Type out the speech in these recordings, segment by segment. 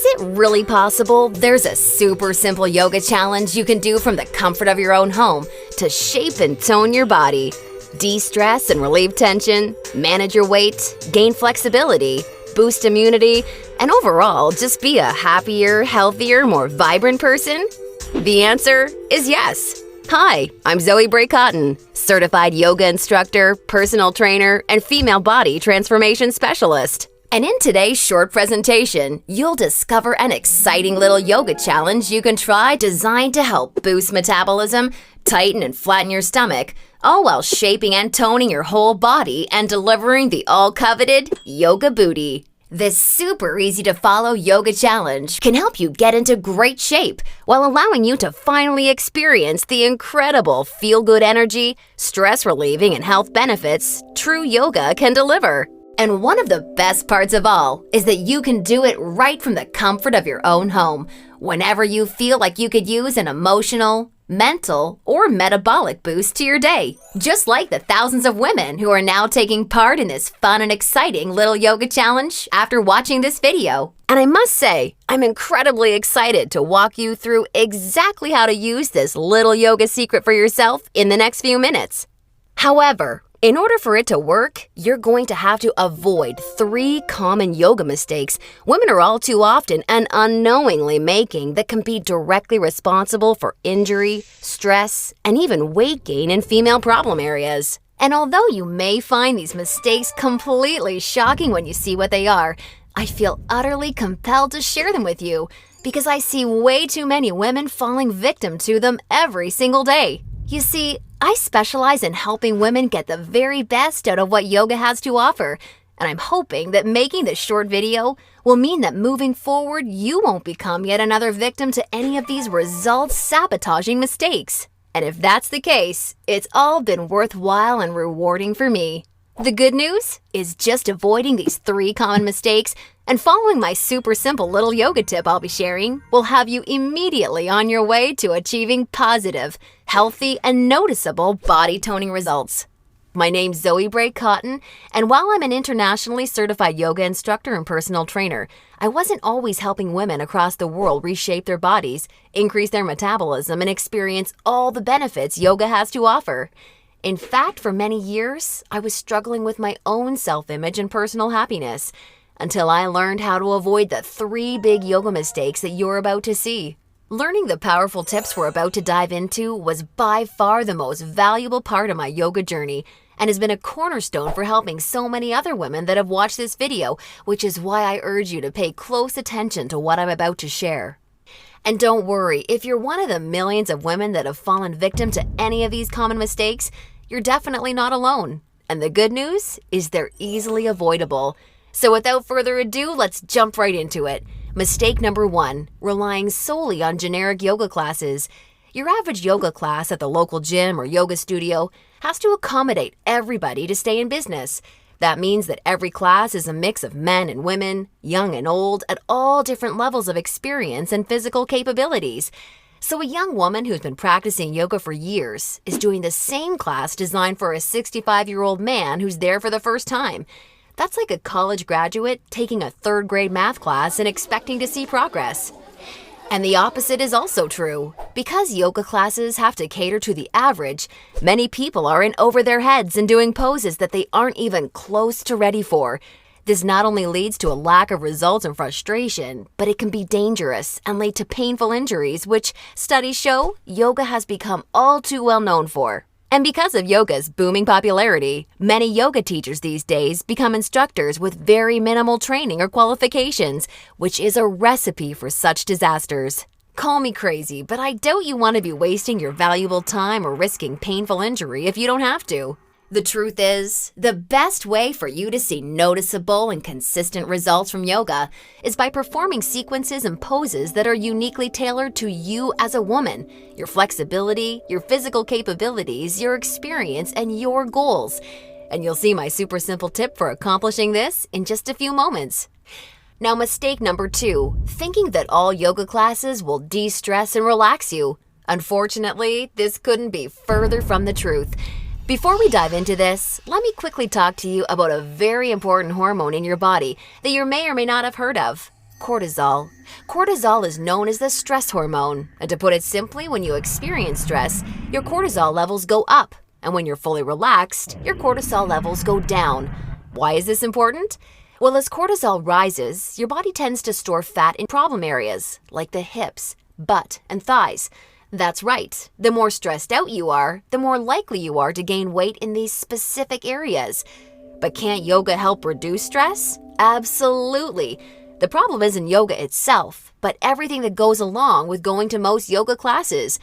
it really possible there's a super simple yoga challenge you can do from the comfort of your own home to shape and tone your body, de-stress and relieve tension, manage your weight, gain flexibility, boost immunity, and overall just be a happier, healthier, more vibrant person? The answer is yes. Hi, I'm Zoe Bray-Cotton, certified yoga instructor, personal trainer, and female body transformation specialist. And in today's short presentation, you'll discover an exciting little yoga challenge you can try designed to help boost metabolism, tighten and flatten your stomach, all while shaping and toning your whole body and delivering the all-coveted yoga booty. This super easy-to-follow yoga challenge can help you get into great shape while allowing you to finally experience the incredible feel-good energy, stress-relieving, and health benefits true yoga can deliver. And one of the best parts of all is that you can do it right from the comfort of your own home, whenever you feel like you could use an emotional, mental, or metabolic boost to your day. Just like the thousands of women who are now taking part in this fun and exciting little yoga challenge after watching this video. And I must say, I'm incredibly excited to walk you through exactly how to use this little yoga secret for yourself in the next few minutes. However, in order for it to work, you're going to have to avoid 3 common yoga mistakes women are all too often and unknowingly making that can be directly responsible for injury, stress, and even weight gain in female problem areas. And although you may find these mistakes completely shocking when you see what they are, I feel utterly compelled to share them with you because I see way too many women falling victim to them every single day. You see, I specialize in helping women get the very best out of what yoga has to offer, and I'm hoping that making this short video will mean that moving forward, you won't become yet another victim to any of these results-sabotaging mistakes. And if that's the case, it's all been worthwhile and rewarding for me. The good news is just avoiding these 3 common mistakes and following my super simple little yoga tip I'll be sharing will have you immediately on your way to achieving positive, healthy, and noticeable body toning results. My name's Zoe Bray-Cotton, and while I'm an internationally certified yoga instructor and personal trainer, I wasn't always helping women across the world reshape their bodies, increase their metabolism, and experience all the benefits yoga has to offer. In fact, for many years, I was struggling with my own self-image and personal happiness until I learned how to avoid the 3 big yoga mistakes that you're about to see. Learning the powerful tips we're about to dive into was by far the most valuable part of my yoga journey and has been a cornerstone for helping so many other women that have watched this video, which is why I urge you to pay close attention to what I'm about to share. And don't worry, if you're one of the millions of women that have fallen victim to any of these common mistakes, you're definitely not alone. And the good news is they're easily avoidable. So without further ado, let's jump right into it. Mistake number 1, relying solely on generic yoga classes. Your average yoga class at the local gym or yoga studio has to accommodate everybody to stay in business. That means that every class is a mix of men and women, young and old, at all different levels of experience and physical capabilities. So a young woman who's been practicing yoga for years is doing the same class designed for a 65-year-old man who's there for the first time. That's like a college graduate taking a 3rd grade math class and expecting to see progress. And the opposite is also true. Because yoga classes have to cater to the average, many people are in over their heads and doing poses that they aren't even close to ready for. This not only leads to a lack of results and frustration, but it can be dangerous and lead to painful injuries, which studies show yoga has become all too well known for. And because of yoga's booming popularity, many yoga teachers these days become instructors with very minimal training or qualifications, which is a recipe for such disasters. Call me crazy, but I doubt you want to be wasting your valuable time or risking painful injury if you don't have to. The truth is, the best way for you to see noticeable and consistent results from yoga is by performing sequences and poses that are uniquely tailored to you as a woman, your flexibility, your physical capabilities, your experience, and your goals. And you'll see my super simple tip for accomplishing this in just a few moments. Now, mistake number 2, thinking that all yoga classes will de-stress and relax you. Unfortunately, this couldn't be further from the truth. Before we dive into this, let me quickly talk to you about a very important hormone in your body that you may or may not have heard of. Cortisol. Cortisol is known as the stress hormone, and to put it simply, when you experience stress, your cortisol levels go up, and when you're fully relaxed, your cortisol levels go down. Why is this important? Well, as cortisol rises, your body tends to store fat in problem areas, like the hips, butt, and thighs. That's right. The more stressed out you are, the more likely you are to gain weight in these specific areas. But can't yoga help reduce stress? Absolutely. The problem isn't yoga itself, but everything that goes along with going to most yoga classes.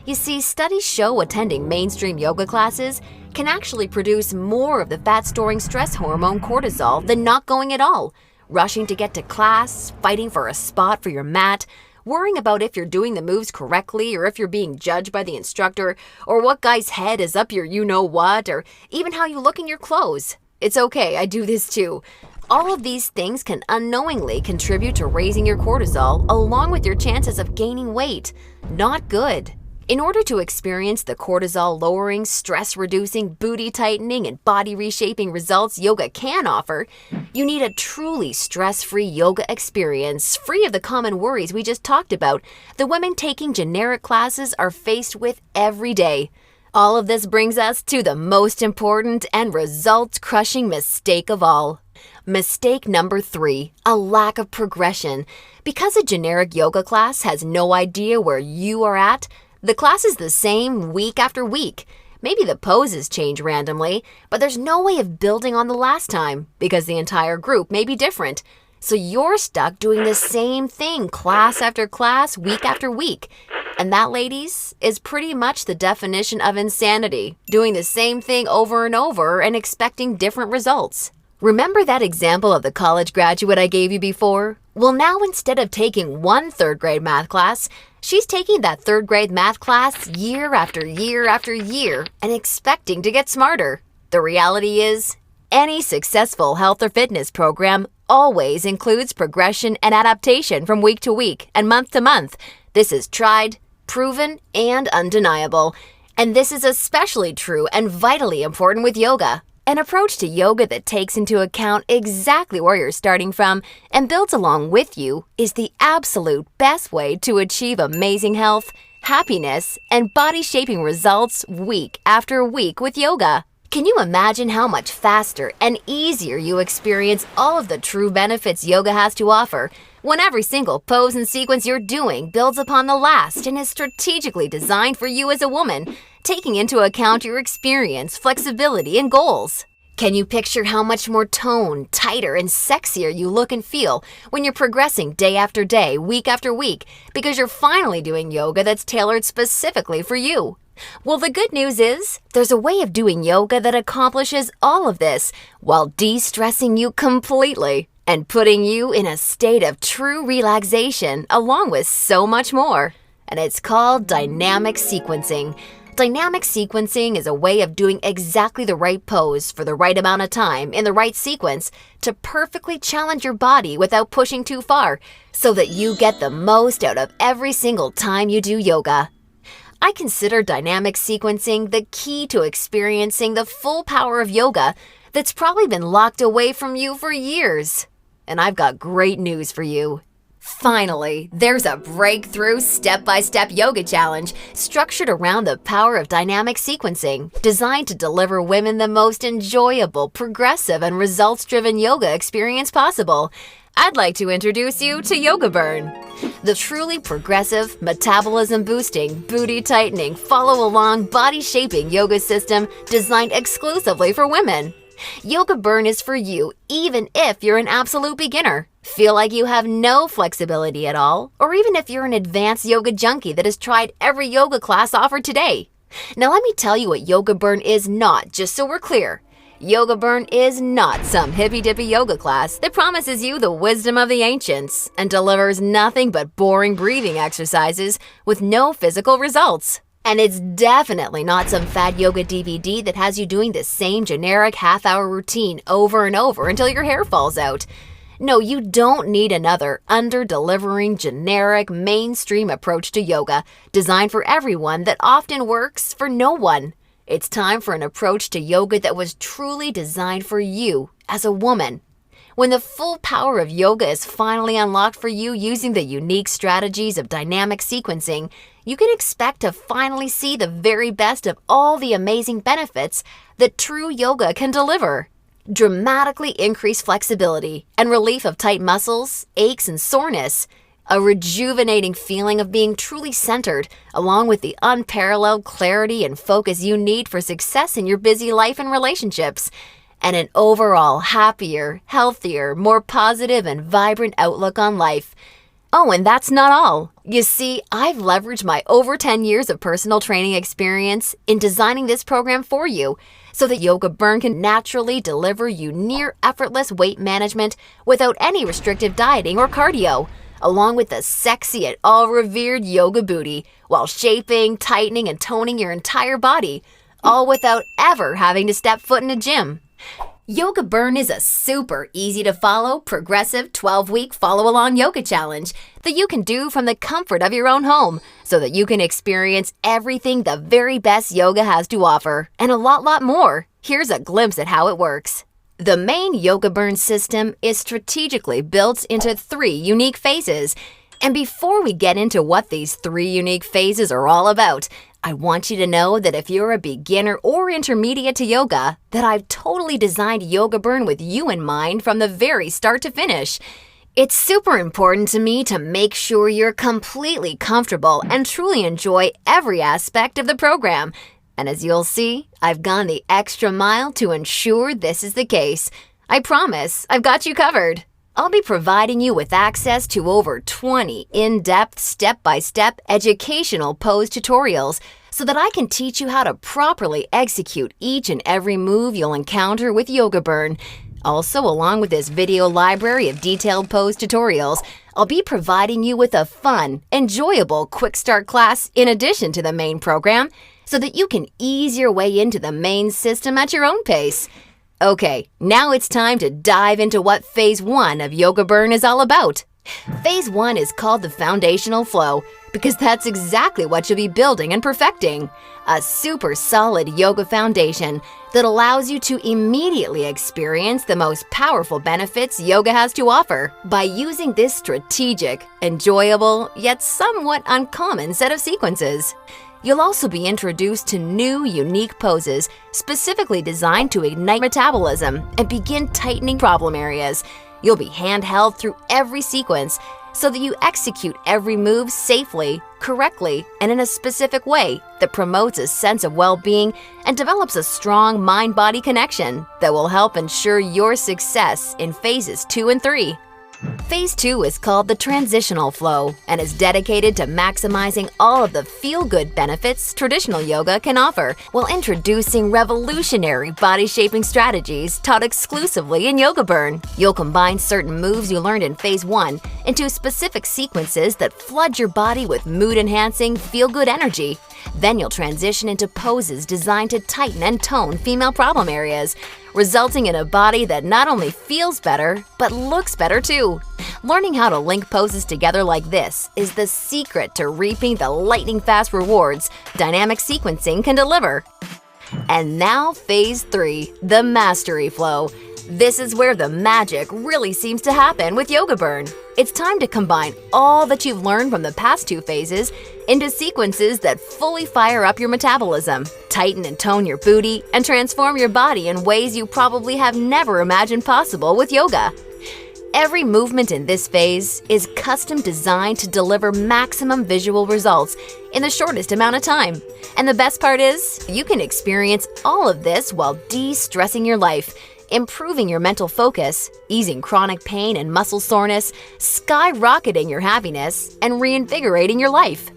You see, studies show attending mainstream yoga classes can actually produce more of the fat-storing stress hormone cortisol than not going at all. Rushing to get to class, fighting for a spot for your mat, worrying about if you're doing the moves correctly or if you're being judged by the instructor, or what guy's head is up your you-know-what, or even how you look in your clothes. It's okay, I do this too. All of these things can unknowingly contribute to raising your cortisol along with your chances of gaining weight. Not good. In order to experience the cortisol-lowering, stress-reducing, booty-tightening, and body-reshaping results yoga can offer, you need a truly stress-free yoga experience, free of the common worries we just talked about the women taking generic classes are faced with every day. All of this brings us to the most important and results-crushing mistake of all. Mistake number 3, a lack of progression. Because a generic yoga class has no idea where you are at, the class is the same week after week. Maybe the poses change randomly, but there's no way of building on the last time because the entire group may be different. So you're stuck doing the same thing class after class, week after week. And that, ladies, is pretty much the definition of insanity, doing the same thing over and over and expecting different results. Remember that example of the college graduate I gave you before? Well, now instead of taking one third-grade math class, she's taking that third-grade math class year after year after year and expecting to get smarter. The reality is, any successful health or fitness program always includes progression and adaptation from week to week and month to month. This is tried, proven, and undeniable. And this is especially true and vitally important with yoga. An approach to yoga that takes into account exactly where you're starting from and builds along with you is the absolute best way to achieve amazing health, happiness, and body-shaping results week after week with yoga. Can you imagine how much faster and easier you experience all of the true benefits yoga has to offer when every single pose and sequence you're doing builds upon the last and is strategically designed for you as a woman, taking into account your experience, flexibility, and goals? Can you picture how much more toned, tighter, and sexier you look and feel when you're progressing day after day, week after week, because you're finally doing yoga that's tailored specifically for you? Well, the good news is, there's a way of doing yoga that accomplishes all of this while de-stressing you completely and putting you in a state of true relaxation along with so much more. And it's called dynamic sequencing. Dynamic sequencing is a way of doing exactly the right pose for the right amount of time in the right sequence to perfectly challenge your body without pushing too far so that you get the most out of every single time you do yoga. I consider dynamic sequencing the key to experiencing the full power of yoga that's probably been locked away from you for years. And I've got great news for you. Finally, there's a breakthrough step-by-step yoga challenge structured around the power of dynamic sequencing, designed to deliver women the most enjoyable, progressive, and results-driven yoga experience possible. I'd like to introduce you to YogaBurn, the truly progressive, metabolism-boosting, booty-tightening, follow-along, body-shaping yoga system designed exclusively for women. YogaBurn is for you even if you're an absolute beginner, feel like you have no flexibility at all, or even if you're an advanced yoga junkie that has tried every yoga class offered today. Now let me tell you what YogaBurn is not, just so we're clear. YogaBurn is not some hippy-dippy yoga class that promises you the wisdom of the ancients and delivers nothing but boring breathing exercises with no physical results. And it's definitely not some fad yoga DVD that has you doing the same generic half-hour routine over and over until your hair falls out. No, you don't need another under-delivering, generic, mainstream approach to yoga designed for everyone that often works for no one. It's time for an approach to yoga that was truly designed for you as a woman. When the full power of yoga is finally unlocked for you using the unique strategies of dynamic sequencing, you can expect to finally see the very best of all the amazing benefits that true yoga can deliver. Dramatically increased flexibility and relief of tight muscles, aches, and soreness. A rejuvenating feeling of being truly centered, along with the unparalleled clarity and focus you need for success in your busy life and relationships. And an overall happier, healthier, more positive, and vibrant outlook on life. Oh, and that's not all. You see, I've leveraged my over 10 years of personal training experience in designing this program for you so that YogaBurn can naturally deliver you near effortless weight management without any restrictive dieting or cardio, along with the sexy and all-revered yoga booty while shaping, tightening, and toning your entire body, all without ever having to step foot in a gym. YogaBurn is a super easy-to-follow, progressive 12-week follow-along yoga challenge that you can do from the comfort of your own home so that you can experience everything the very best yoga has to offer and a lot more. Here's a glimpse at how it works. The main YogaBurn system is strategically built into 3 unique phases. And before we get into what these 3 unique phases are all about, I want you to know that if you're a beginner or intermediate to yoga, that I've totally designed YogaBurn with you in mind from the very start to finish. It's super important to me to make sure you're completely comfortable and truly enjoy every aspect of the program. And as you'll see, I've gone the extra mile to ensure this is the case. I promise, I've got you covered. I'll be providing you with access to over 20 in-depth, step-by-step educational pose tutorials so that I can teach you how to properly execute each and every move you'll encounter with YogaBurn. Also, along with this video library of detailed pose tutorials, I'll be providing you with a fun, enjoyable quick start class in addition to the main program so that you can ease your way into the main system at your own pace. Okay, now it's time to dive into what Phase 1 of YogaBurn is all about. Phase 1 is called the foundational flow because that's exactly what you'll be building and perfecting. A super solid yoga foundation that allows you to immediately experience the most powerful benefits yoga has to offer by using this strategic, enjoyable, yet somewhat uncommon set of sequences. You'll also be introduced to new, unique poses specifically designed to ignite metabolism and begin tightening problem areas. You'll be handheld through every sequence so that you execute every move safely, correctly, and in a specific way that promotes a sense of well-being and develops a strong mind-body connection that will help ensure your success in phases 2 and 3. Phase 2 is called the transitional flow and is dedicated to maximizing all of the feel-good benefits traditional yoga can offer while introducing revolutionary body-shaping strategies taught exclusively in YogaBurn. You'll combine certain moves you learned in Phase 1 into specific sequences that flood your body with mood-enhancing, feel-good energy. Then you'll transition into poses designed to tighten and tone female problem areas, resulting in a body that not only feels better, but looks better too. Learning how to link poses together like this is the secret to reaping the lightning-fast rewards dynamic sequencing can deliver. And now Phase 3, the mastery flow. This is where the magic really seems to happen with YogaBurn. It's time to combine all that you've learned from the past 2 phases into sequences that fully fire up your metabolism, tighten and tone your booty, and transform your body in ways you probably have never imagined possible with yoga. Every movement in this phase is custom designed to deliver maximum visual results in the shortest amount of time. And the best part is, you can experience all of this while de-stressing your life, improving your mental focus, easing chronic pain and muscle soreness, skyrocketing your happiness, and reinvigorating your life.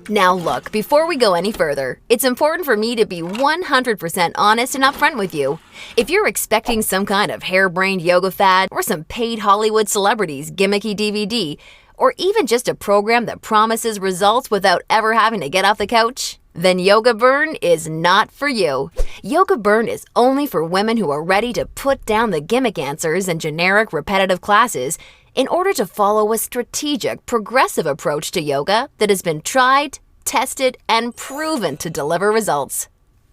Now look, before we go any further, it's important for me to be 100% honest and upfront with you. If you're expecting some kind of harebrained yoga fad or some paid Hollywood celebrities gimmicky DVD, or even just a program that promises results without ever having to get off the couch, then YogaBurn is not for you. YogaBurn is only for women who are ready to put down the gimmick answers and generic repetitive classes in order to follow a strategic, progressive approach to yoga that has been tried, tested, and proven to deliver results.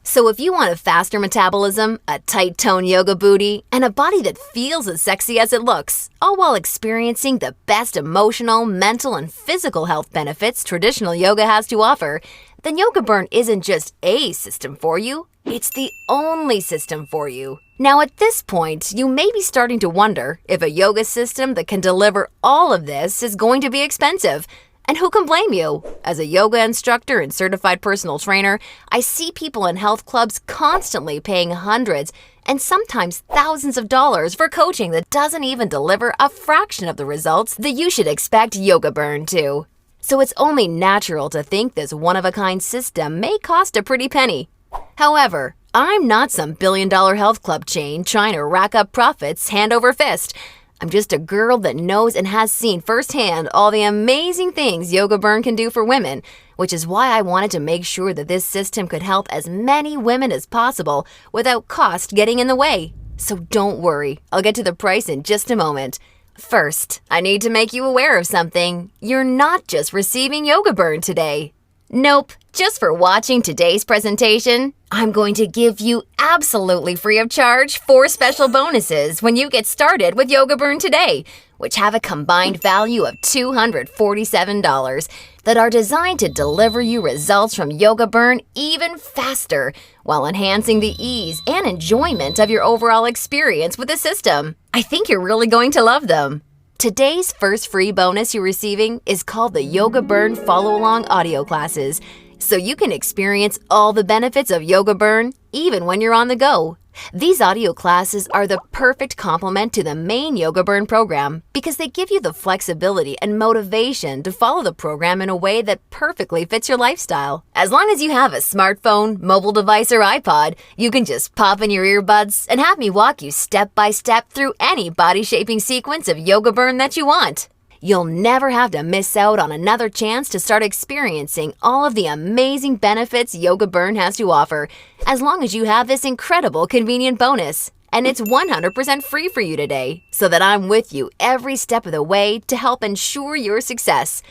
So if you want a faster metabolism, a tight toned yoga booty, and a body that feels as sexy as it looks, all while experiencing the best emotional, mental, and physical health benefits traditional yoga has to offer, then YogaBurn isn't just a system for you, it's the only system for you. Now at this point, you may be starting to wonder if a yoga system that can deliver all of this is going to be expensive. And who can blame you? As a yoga instructor and certified personal trainer, I see people in health clubs constantly paying hundreds and sometimes thousands of dollars for coaching that doesn't even deliver a fraction of the results that you should expect YogaBurn to. So it's only natural to think this one-of-a-kind system may cost a pretty penny. However, I'm not some billion-dollar health club chain trying to rack up profits hand over fist. I'm just a girl that knows and has seen firsthand all the amazing things YogaBurn can do for women, which is why I wanted to make sure that this system could help as many women as possible without cost getting in the way. So don't worry, I'll get to the price in just a moment. First, I need to make you aware of something. You're not just receiving YogaBurn today. Nope, just for watching today's presentation, I'm going to give you absolutely free of charge 4 special bonuses when you get started with YogaBurn today, which have a combined value of $247 that are designed to deliver you results from YogaBurn even faster while enhancing the ease and enjoyment of your overall experience with the system. I think you're really going to love them. Today's first free bonus you're receiving is called the YogaBurn Follow-Along Audio Classes, so you can experience all the benefits of YogaBurn even when you're on the go. These audio classes are the perfect complement to the main YogaBurn program because they give you the flexibility and motivation to follow the program in a way that perfectly fits your lifestyle. As long as you have a smartphone, mobile device, or iPod, you can just pop in your earbuds and have me walk you step by step through any body-shaping sequence of YogaBurn that you want. You'll never have to miss out on another chance to start experiencing all of the amazing benefits YogaBurn has to offer, as long as you have this incredible convenient bonus. And it's 100% free for you today, so that I'm with you every step of the way to help ensure your success.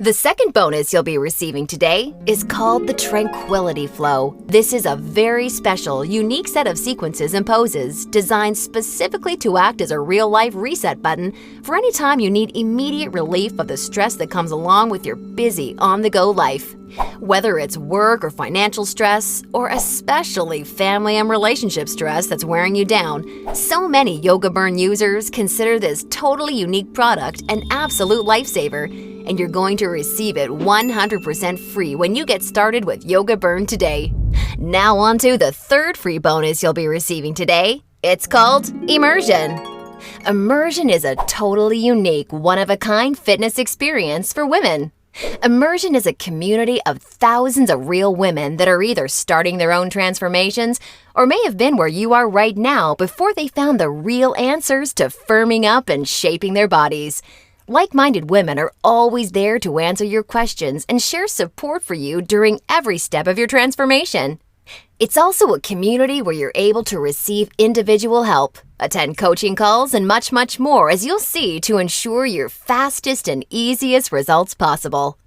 The second bonus you'll be receiving today is called the Tranquility Flow. This is a very special, unique set of sequences and poses designed specifically to act as a real-life reset button for any time you need immediate relief of the stress that comes along with your busy, on-the-go life. Whether it's work or financial stress, or especially family and relationship stress that's wearing you down, so many YogaBurn users consider this totally unique product an absolute lifesaver, and you're going to receive it 100% free when you get started with YogaBurn today. Now on to the third free bonus you'll be receiving today. It's called Immersion. Immersion is a totally unique, one-of-a-kind fitness experience for women. Immersion is a community of thousands of real women that are either starting their own transformations or may have been where you are right now before they found the real answers to firming up and shaping their bodies. Like-minded women are always there to answer your questions and share support for you during every step of your transformation. It's also a community where you're able to receive individual help, attend coaching calls, and much, much more, as you'll see, to ensure your fastest and easiest results possible.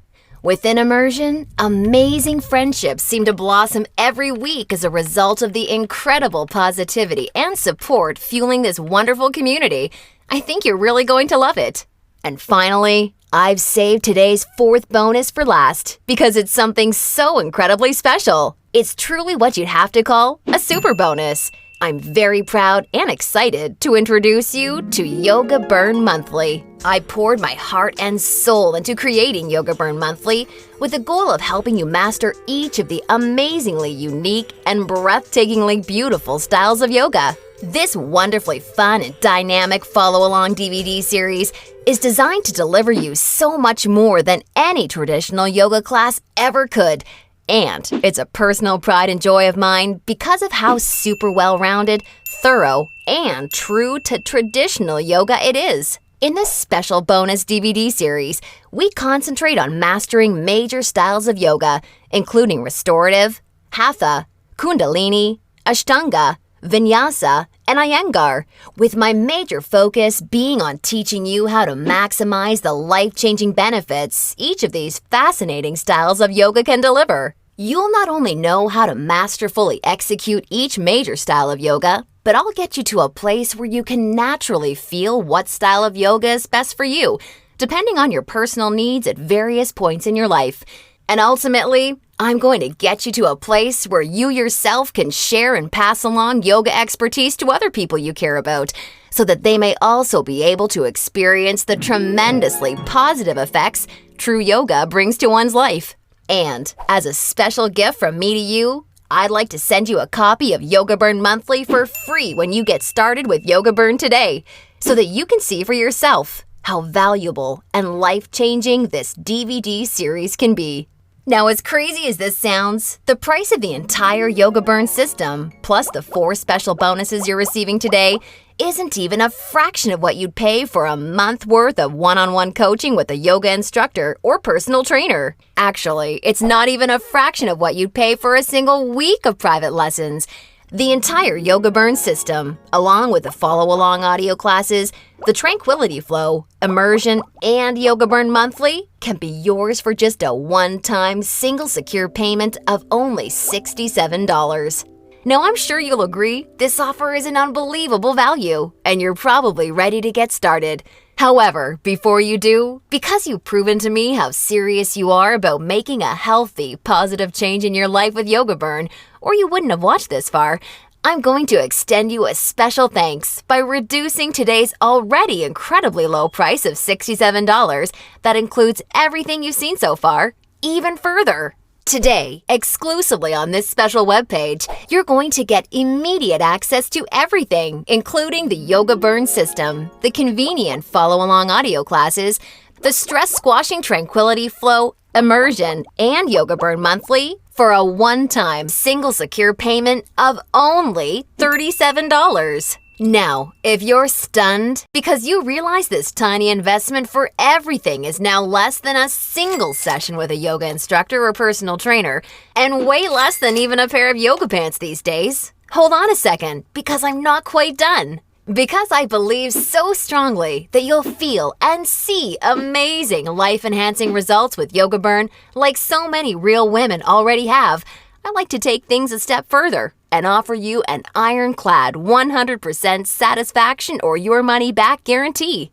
Within Immersion, amazing friendships seem to blossom every week as a result of the incredible positivity and support fueling this wonderful community. I think you're really going to love it. And finally, I've saved today's fourth bonus for last because it's something so incredibly special. It's truly what you'd have to call a super bonus. I'm very proud and excited to introduce you to YogaBurn Monthly. I poured my heart and soul into creating YogaBurn Monthly with the goal of helping you master each of the amazingly unique and breathtakingly beautiful styles of yoga. This wonderfully fun and dynamic follow-along DVD series is designed to deliver you so much more than any traditional yoga class ever could. And it's a personal pride and joy of mine because of how super well-rounded, thorough, and true to traditional yoga it is. In this special bonus DVD series, we concentrate on mastering major styles of yoga, including restorative, hatha, kundalini, ashtanga, vinyasa, and iyengar, with my major focus being on teaching you how to maximize the life-changing benefits each of these fascinating styles of yoga can deliver. You'll not only know how to masterfully execute each major style of yoga, but I'll get you to a place where you can naturally feel what style of yoga is best for you, depending on your personal needs at various points in your life. And ultimately, I'm going to get you to a place where you yourself can share and pass along yoga expertise to other people you care about, so that they may also be able to experience the tremendously positive effects true yoga brings to one's life. And as a special gift from me to you, I'd like to send you a copy of YogaBurn Monthly for free when you get started with YogaBurn today, so that you can see for yourself how valuable and life-changing this DVD series can be. Now, as crazy as this sounds, the price of the entire YogaBurn system, plus the 4 special bonuses you're receiving today, isn't even a fraction of what you'd pay for a month worth of one-on-one coaching with a yoga instructor or personal trainer. Actually, it's not even a fraction of what you'd pay for a single week of private lessons. The entire YogaBurn system, along with the follow-along audio classes, the Tranquility Flow, Immersion, and YogaBurn Monthly, can be yours for just a one-time single secure payment of only $67. Now, I'm sure you'll agree this offer is an unbelievable value, and you're probably ready to get started. However, before you do, because you've proven to me how serious you are about making a healthy, positive change in your life with YogaBurn, or you wouldn't have watched this far, I'm going to extend you a special thanks by reducing today's already incredibly low price of $67 that includes everything you've seen so far, even further. Today, exclusively on this special webpage, you're going to get immediate access to everything, including the YogaBurn system, the convenient follow-along audio classes, the stress-squashing Tranquility Flow, Immersion, and YogaBurn Monthly for a one-time single secure payment of only $37. Now, if you're stunned because you realize this tiny investment for everything is now less than a single session with a yoga instructor or personal trainer, and way less than even a pair of yoga pants these days, hold on a second, because I'm not quite done. Because I believe so strongly that you'll feel and see amazing life-enhancing results with YogaBurn like so many real women already have, I like to take things a step further and offer you an ironclad 100% satisfaction or your money back guarantee.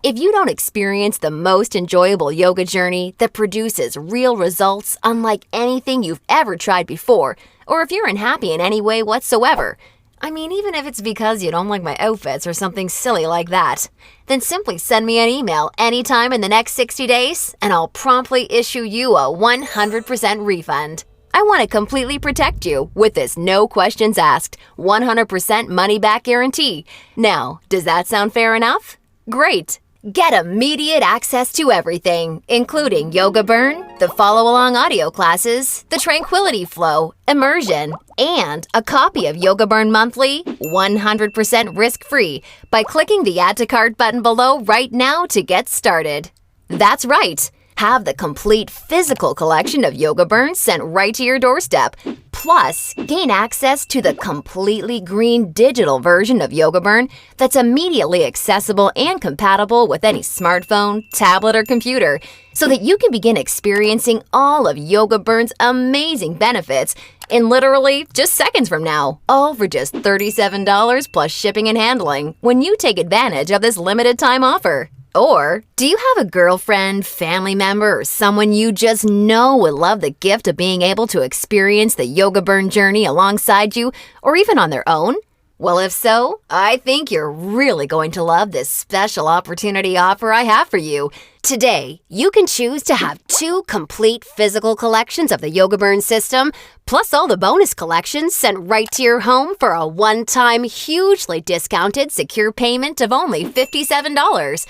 If you don't experience the most enjoyable yoga journey that produces real results unlike anything you've ever tried before, or if you're unhappy in any way whatsoever, I mean, even if it's because you don't like my outfits or something silly like that, then simply send me an email anytime in the next 60 days and I'll promptly issue you a 100% refund. I want to completely protect you with this no questions asked, 100% money back guarantee. Now, does that sound fair enough? Great! Get immediate access to everything, including YogaBurn, the follow-along audio classes, the Tranquility Flow, Immersion, and a copy of YogaBurn Monthly 100% risk-free by clicking the Add to Cart button below right now to get started. That's right! Have the complete physical collection of YogaBurn sent right to your doorstep. Plus, gain access to the completely green digital version of YogaBurn that's immediately accessible and compatible with any smartphone, tablet, or computer, so that you can begin experiencing all of YogaBurn's amazing benefits in literally just seconds from now, all for just $37 plus shipping and handling when you take advantage of this limited time offer. Or, do you have a girlfriend, family member, or someone you just know would love the gift of being able to experience the YogaBurn journey alongside you, or even on their own? Well, if so, I think you're really going to love this special opportunity offer I have for you. Today, you can choose to have 2 complete physical collections of the YogaBurn system, plus all the bonus collections sent right to your home for a one-time, hugely discounted secure payment of only $57.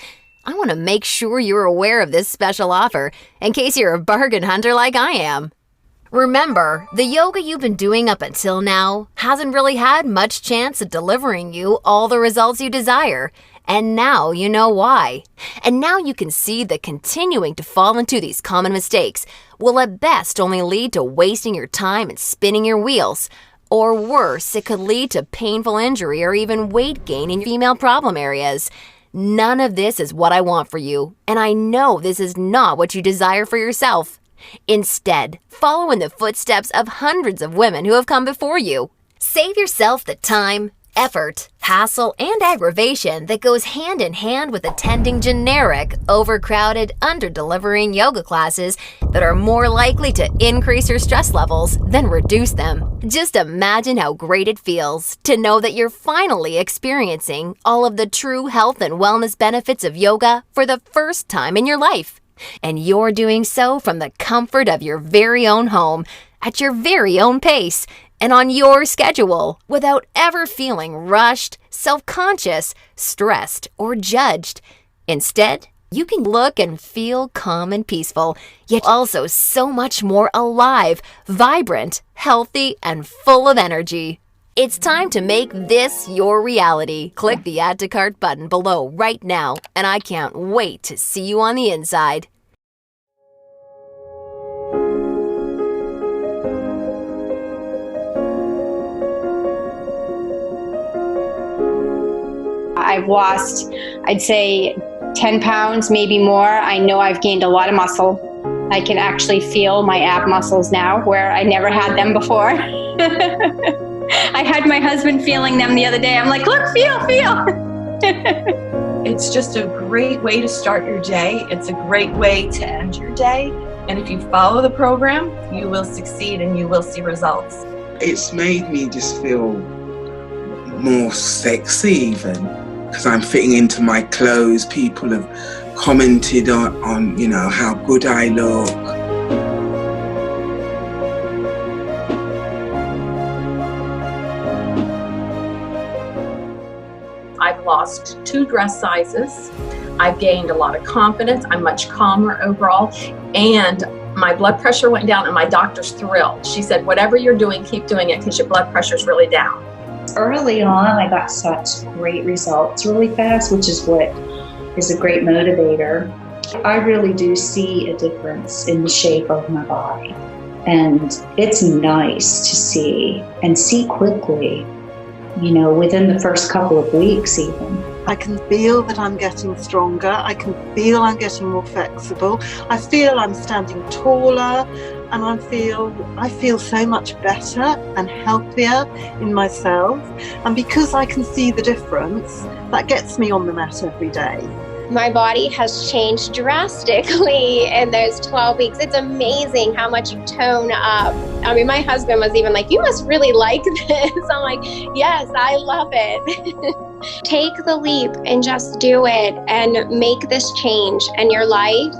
I want to make sure you're aware of this special offer in case you're a bargain hunter like I am. Remember, the yoga you've been doing up until now hasn't really had much chance of delivering you all the results you desire, and now you know why. And now you can see that continuing to fall into these common mistakes will at best only lead to wasting your time and spinning your wheels. Or worse, it could lead to painful injury or even weight gain in your female problem areas. None of this is what I want for you, and I know this is not what you desire for yourself. Instead, follow in the footsteps of hundreds of women who have come before you. Save yourself the time, effort, hassle, and aggravation that goes hand in hand with attending generic, overcrowded, under-delivering yoga classes that are more likely to increase your stress levels than reduce them. Just imagine how great it feels to know that you're finally experiencing all of the true health and wellness benefits of yoga for the first time in your life. And you're doing so from the comfort of your very own home, at your very own pace, and on your schedule, without ever feeling rushed, self-conscious, stressed, or judged. Instead, you can look and feel calm and peaceful, yet also so much more alive, vibrant, healthy, and full of energy. It's time to make this your reality. Click the Add to Cart button below right now, and I can't wait to see you on the inside. I've lost, I'd say, 10 pounds, maybe more. I know I've gained a lot of muscle. I can actually feel my ab muscles now where I never had them before. I had my husband feeling them the other day. I'm like, look, feel. It's just a great way to start your day. It's a great way to end your day. And if you follow the program, you will succeed and you will see results. It's made me just feel more sexy even. Because I'm fitting into my clothes. People have commented on how good I look. I've lost 2 dress sizes. I've gained a lot of confidence. I'm much calmer overall. And my blood pressure went down and my doctor's thrilled. She said, whatever you're doing, keep doing it because your blood pressure's really down. Early on, I got such great results really fast, which is what is a great motivator. I really do see a difference in the shape of my body. And it's nice to see and see quickly, within the first couple of weeks even. I can feel that I'm getting stronger. I can feel I'm getting more flexible. I feel I'm standing taller, and I feel so much better and healthier in myself. And because I can see the difference, that gets me on the mat every day. My body has changed drastically in those 12 weeks. It's amazing how much you tone up. I mean, my husband was even like, you must really like this. I'm like, yes, I love it. Take the leap and just do it and make this change in your life.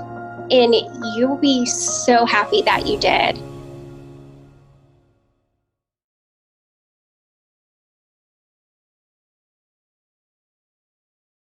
And you'll be so happy that you did.